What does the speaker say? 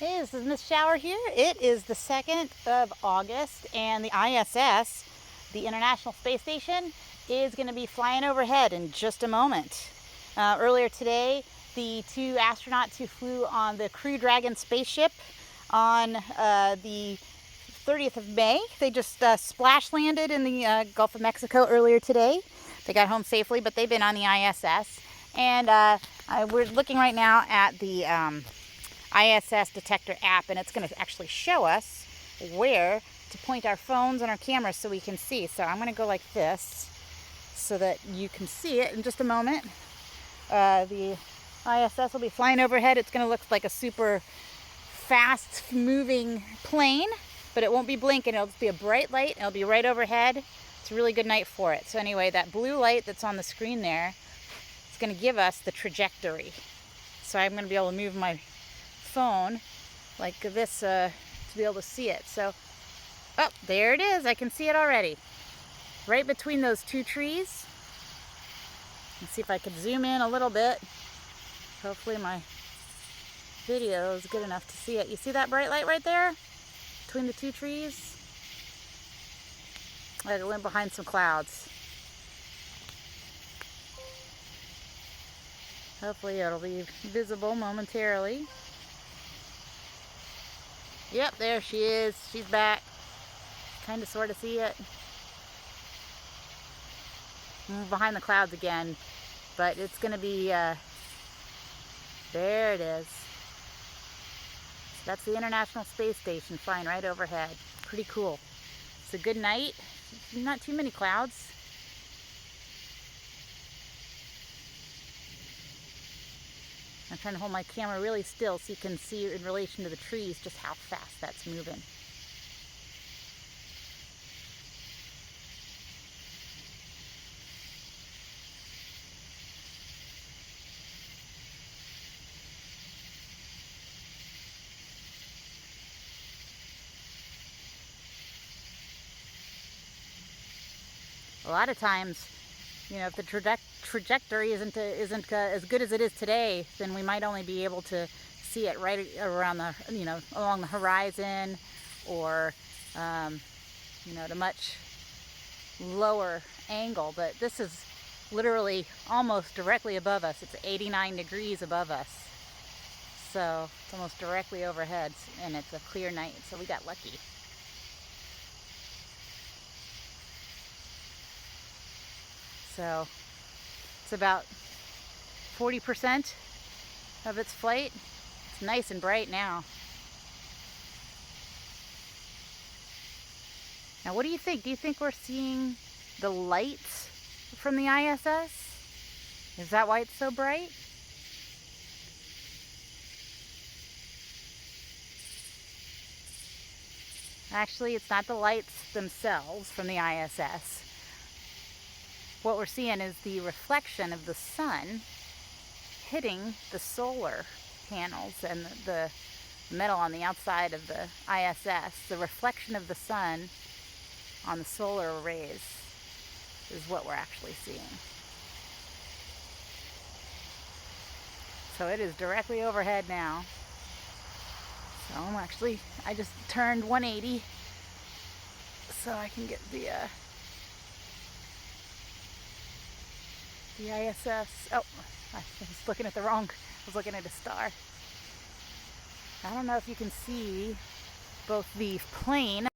Hey, this is Miss Schauer here. It is the 2nd of August and the ISS, the International Space Station, is going to be flying overhead in just a moment. Earlier today, the two astronauts who flew on the Crew Dragon spaceship on the 30th of May, they just splash landed in the Gulf of Mexico earlier today. They got home safely, but they've been on the ISS. And we're looking right now at the ISS Detector app, and it's going to actually show us where to point our phones and our cameras so we can see. So I'm going to go like this so that you can see it in just a moment. The ISS will be flying overhead. It's going to look like a super fast moving plane, but it won't be blinking. It'll just be a bright light. It'll be right overhead. It's a really good night for it. So anyway, that blue light that's on the screen there is going to give us the trajectory. So I'm going to be able to move my phone like this to be able to see it. So, oh, there it is. I can see it already. Right between those two trees. Let's see if I can zoom in a little bit. Hopefully my video is good enough to see it. You see that bright light right there? Between the two trees? I went behind some clouds. Hopefully it'll be visible momentarily. Yep, there she is. She's back. Kind of sort of see it. I'm behind the clouds again, but it's going to be, there it is. So that's the International Space Station flying right overhead. Pretty cool. It's a good night. Not too many clouds. I'm trying to hold my camera really still so you can see in relation to the trees just how fast that's moving. A lot of times, you know, if the trajectory isn't as good as it is today, then we might only be able to see it right around the, you know, along the horizon, or you know, at a much lower angle. But this is literally almost directly above us. It's 89 degrees above us, so it's almost directly overhead, and it's a clear night, so we got lucky. So it's about 40% of its flight. It's nice and bright now. Now, what do you think? Do you think we're seeing the lights from the ISS? Is that why it's so bright? Actually, it's not the lights themselves from the ISS. What we're seeing is the reflection of the sun hitting the solar panels and the metal on the outside of the ISS. The reflection of the sun on the solar rays is what we're actually seeing. So it is directly overhead now. So I just turned 180 so I can get the ISS. Oh, I was looking at I was looking at a star. I don't know if you can see both the plane